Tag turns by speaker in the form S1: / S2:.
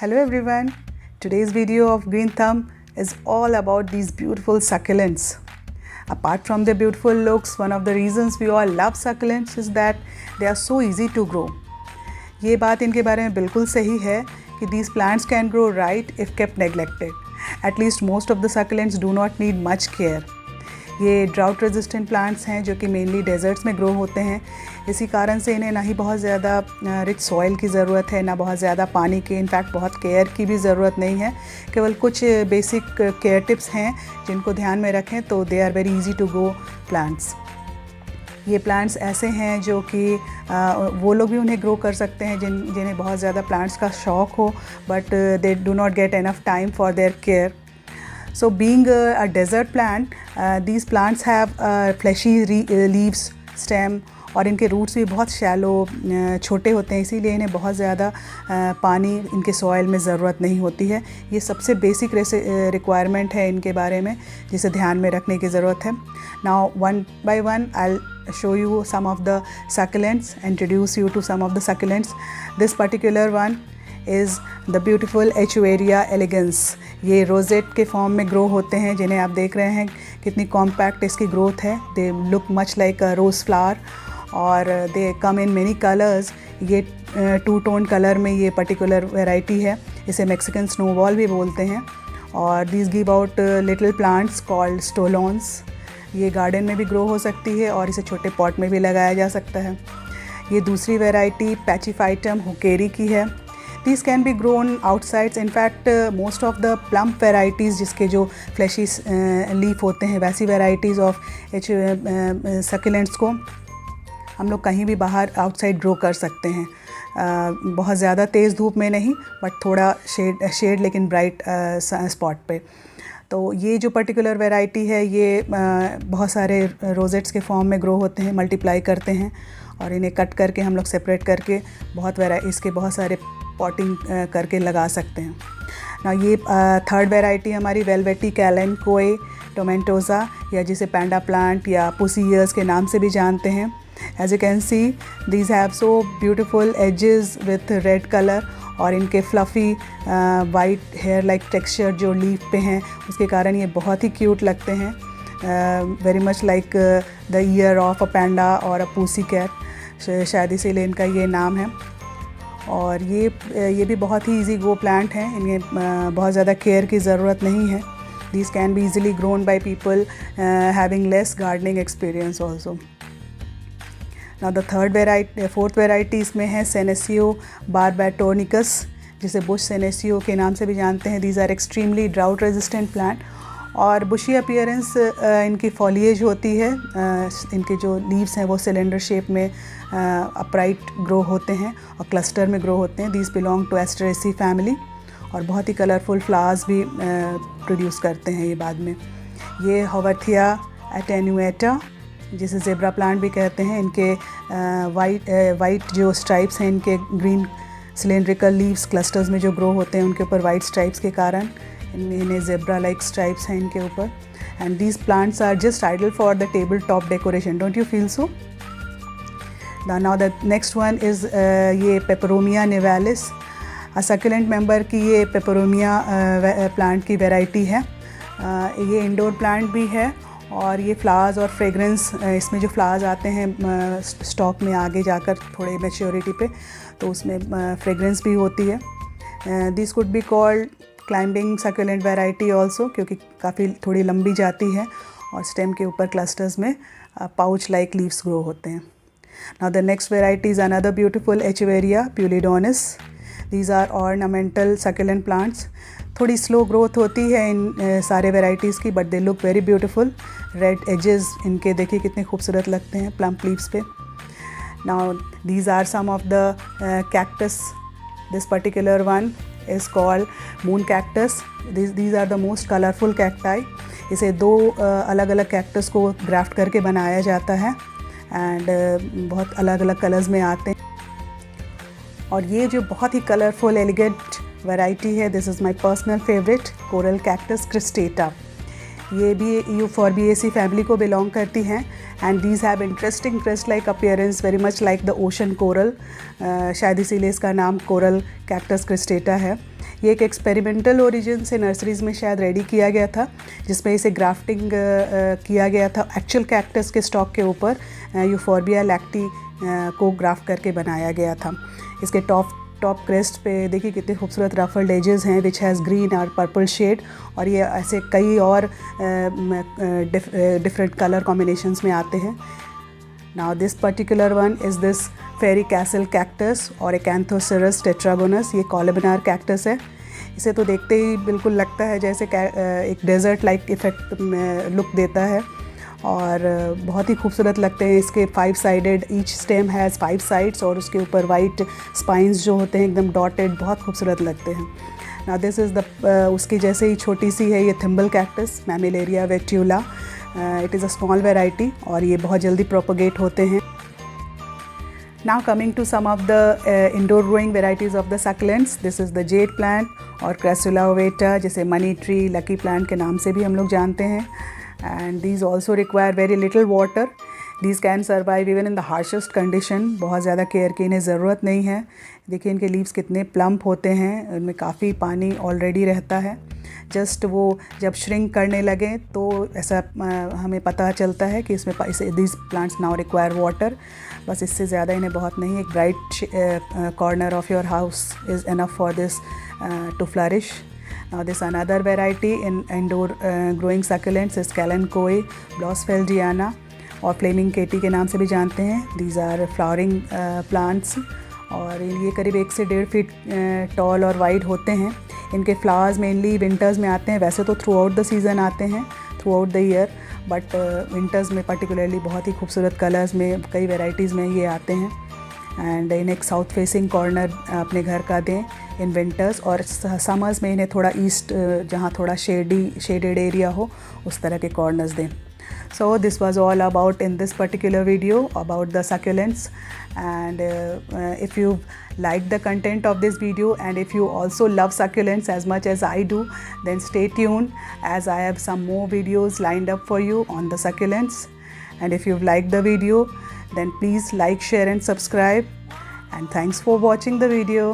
S1: Hello everyone, today's video of Green Thumb is all about these beautiful succulents. Apart from their beautiful looks, one of the reasons we all love succulents is that they are so easy to grow. ये बात इनके बारे में बिल्कुल सही है कि these plants can grow right if kept neglected. At least most of the succulents do not need much care. ये ड्राउट रेजिस्टेंट प्लांट्स हैं जो कि मेनली डेजर्ट्स में ग्रो होते हैं। इसी कारण से इन्हें ना ही बहुत ज़्यादा रिच सॉइल की ज़रूरत है, ना बहुत ज़्यादा पानी की, इनफैक्ट बहुत केयर की भी ज़रूरत नहीं है। केवल कुछ बेसिक केयर टिप्स हैं जिनको ध्यान में रखें तो they are very easy to grow plants. ये प्लांट्स ऐसे हैं जो कि वो लोग भी उन्हें ग्रो कर सकते हैं जिन्हें बहुत ज़्यादा प्लांट्स का शौक़ हो, but they do not get enough time for their care. So being a desert plant, these plants have fleshy leaves, stem और इनके रूट्स भी बहुत शैलो छोटे होते हैं, इसीलिए इन्हें बहुत ज़्यादा पानी इनके सॉइल में ज़रूरत नहीं होती है। ये सबसे बेसिक रिक्वायरमेंट है इनके बारे में जिसे ध्यान में रखने की ज़रूरत है। Now one by one I'll show you some of the succulents, introduce you to some of the succulents. This particular one is the beautiful Echeveria elegans. ये रोजेट के फॉर्म में ग्रो होते हैं, जिन्हें आप देख रहे हैं कितनी कॉम्पैक्ट इसकी ग्रोथ है। They look much like a rose flower और they come in many colours. ये टू टोन कलर में ये पर्टिकुलर वैरायटी है, इसे मैक्सिकन स्नोबॉल भी बोलते हैं। और this give out little plants called stolons. ये गार्डन में भी ग्रो हो सकती है और इसे छोटे पॉट में भी लगाया जा सकता है। ये दूसरी वैरायटी पैचीफाइटम हुकेरी की है। These can be grown outside. In fact, most of the plump varieties जिसके जो fleshy leaf होते हैं, वैसी varieties of succulents को हम लोग कहीं भी बाहर outside grow कर सकते हैं। बहुत ज़्यादा तेज़ धूप में नहीं, बट थोड़ा शेड लेकिन ब्राइट स्पॉट पे। तो ये जो पर्टिकुलर वैरायटी है ये बहुत सारे रोजेट्स के फॉर्म में ग्रो होते हैं, मल्टीप्लाई करते हैं और इन्हें कट करके हम लोग सेपरेट करके इसके बहुत सारे पॉटिंग करके लगा सकते हैं ना। ये थर्ड वैरायटी हमारी वेलवेटी कैलेनकोए टोमेंटोज़ा, या जिसे पैंडा प्लांट या पुसी ईयर्स के नाम से भी जानते हैं। As you can see these have so beautiful edges with red colour और इनके fluffy white hair like texture जो लीफ पे हैं उसके कारण ये बहुत ही क्यूट लगते हैं। Very much like the ear of a panda और अ पुसी कैट, शायद इसीलिए इनका ये नाम है। और ये भी बहुत ही इजी ग्रो प्लांट हैं, इन्हें बहुत ज़्यादा केयर की ज़रूरत नहीं है। These can be easily grown by people having less gardening experience also. Now the fourth variety इसमें है सेनेसियो बारबैटोनिकस, जिसे बुश सेनेसियो के नाम से भी जानते हैं। These are extremely drought resistant plant और बुशी अपीयरेंस इनकी फॉलिएज होती है। इनके जो लीव्स हैं वो सिलेंडर शेप में अपराइट ग्रो होते हैं और क्लस्टर में ग्रो होते हैं। These belong to asteraceae family और बहुत ही कलरफुल फ्लावर्स भी प्रोड्यूस करते हैं ये बाद में। ये होवरथिया एटेन्यूएटा, जिसे ज़ेब्रा प्लांट भी कहते हैं, इनके वाइट जो स्ट्राइप्स हैं इनके ग्रीन सिलेंड्रिकल लीव्स क्लस्टर्स में जो ग्रो होते हैं उनके ऊपर वाइट स्ट्राइप्स के कारण इन्हें ज़ेब्रा लाइक स्ट्राइप्स हैं इनके ऊपर। And these plants are just ideal for the table top decoration, don't you feel so? Now the next one is ये पेपरोमिया निवालिस, सक्यूलेंट मेंबर की ये पेपरोमिया प्लांट की वैरायटी है। ये इंडोर प्लांट भी है और ये फ्लावर्स और फ्रेगरेंस, इसमें जो फ्लावर्स आते हैं स्टॉक में आगे जाकर थोड़े मैच्योरिटी पे, तो उसमें फ्रेगरेंस भी होती है। This could be called climbing succulent variety also, क्योंकि काफ़ी थोड़ी लंबी जाती है और स्टेम के ऊपर क्लस्टर्स में पाउच लाइक लीव्स ग्रो होते हैं। Now the next variety is another beautiful echeveria pulidonis. These are ornamental succulent plants. थोड़ी स्लो ग्रोथ होती है इन सारे वैरायटीज़ की, but they look very beautiful. Red edges इनके देखिए कितने खूबसूरत लगते हैं प्लम्प लीव्स पे। Now these are some of the cactus. This particular one is called moon cactus. These are the most colorful cacti. इसे दो अलग अलग कैक्टस को ग्राफ्ट करके बनाया जाता है एंड बहुत अलग अलग कलर्स में आते हैं। और ये जो बहुत ही कलरफुल एलिगेंट वैरायटी है, this is my personal favourite, coral cactus cristata. ये भी यूफॉर्बिएसी फैमिली को बिलोंग करती हैं and these have interesting crest like appearance, very much like the ocean coral. शायद इसीलिए इसका नाम कोरल कैक्टस क्रिस्टेटा है। ये एक एक्सपेरिमेंटल ओरिजिन से नर्सरीज़ में शायद रेडी किया गया था, जिसमें इसे ग्राफ्टिंग किया गया था एक्चुअल कैक्टस के स्टॉक के ऊपर यूफोर्बिया लैक्टी को ग्राफ्ट करके बनाया गया था। इसके टॉप क्रेस्ट पे देखिए कितने खूबसूरत रफल्ड एजेस हैं विच हैज़ ग्रीन और पर्पल शेड, और ये ऐसे कई और डिफरेंट कलर कॉम्बिनेशंस में आते हैं। Now this particular one is this fairy castle cactus और एकेंथोसिरस टेट्रागोनस। ये कॉलमनार कैक्टस है। इसे तो देखते ही बिल्कुल लगता है जैसे एक डेजर्ट लाइक इफेक्ट लुक देता है, और बहुत ही खूबसूरत लगते हैं। इसके 5 sided, each stem has 5 sides, और उसके ऊपर वाइट स्पाइंस जो होते हैं एकदम डॉटेड, बहुत खूबसूरत लगते हैं। नाउ दिस इज़ उसकी जैसे ही छोटी सी है ये thimble cactus, mammillaria vetula. It is a small variety और ये बहुत जल्दी प्रोपोगेट होते हैं। Now coming to some of the indoor growing varieties of the succulents, this is the jade plant और Crassula ovata, जिसे money tree, lucky plant के नाम से भी हम लोग जानते हैं, and these also require very little water. These can survive even in the harshest condition. बहुत ज़्यादा केयर की इन्हें ज़रूरत नहीं है। देखिए इनके लीव्स कितने प्लम्प होते हैं, इनमें काफ़ी पानी ऑलरेडी रहता है। जस्ट वो जब श्रिंक करने लगे तो ऐसा हमें पता चलता है कि इसमें these plants now require water, बस इससे ज़्यादा इन्हें बहुत नहीं। एक bright corner of your house is enough for this to flourish. Now this another variety in indoor growing succulents is Kalanchoe blossfeldiana और फ्लेमिंग केटी के नाम से भी जानते हैं. These are flowering plants और ये करीब 1 से 1.5 फीट टॉल और वाइड होते हैं. इनके फ्लावर्स मेनली विंटर्स में आते हैं. वैसे तो थ्रू आउट द सीज़न आते हैं, through out the year, but winters में पर्टिकुलरली बहुत ही खूबसूरत कलर्स में कई वेराइटीज़ में ये आते हैं. एंड इन्हें एक साउथ फेसिंग कॉर्नर अपने घर का दें इन विंटर्स, और समर्स में इन्हें थोड़ा ईस्ट जहाँ थोड़ा शेडेड एरिया हो उस तरह के कॉर्नर्स दें. So this was all about in this particular video about the succulents, and if you like the content of this video and if you also love succulents as much as I do, then stay tuned as I have some more videos lined up for you on the succulents. And if you've liked the video, then please like, share and subscribe, and thanks for watching the video.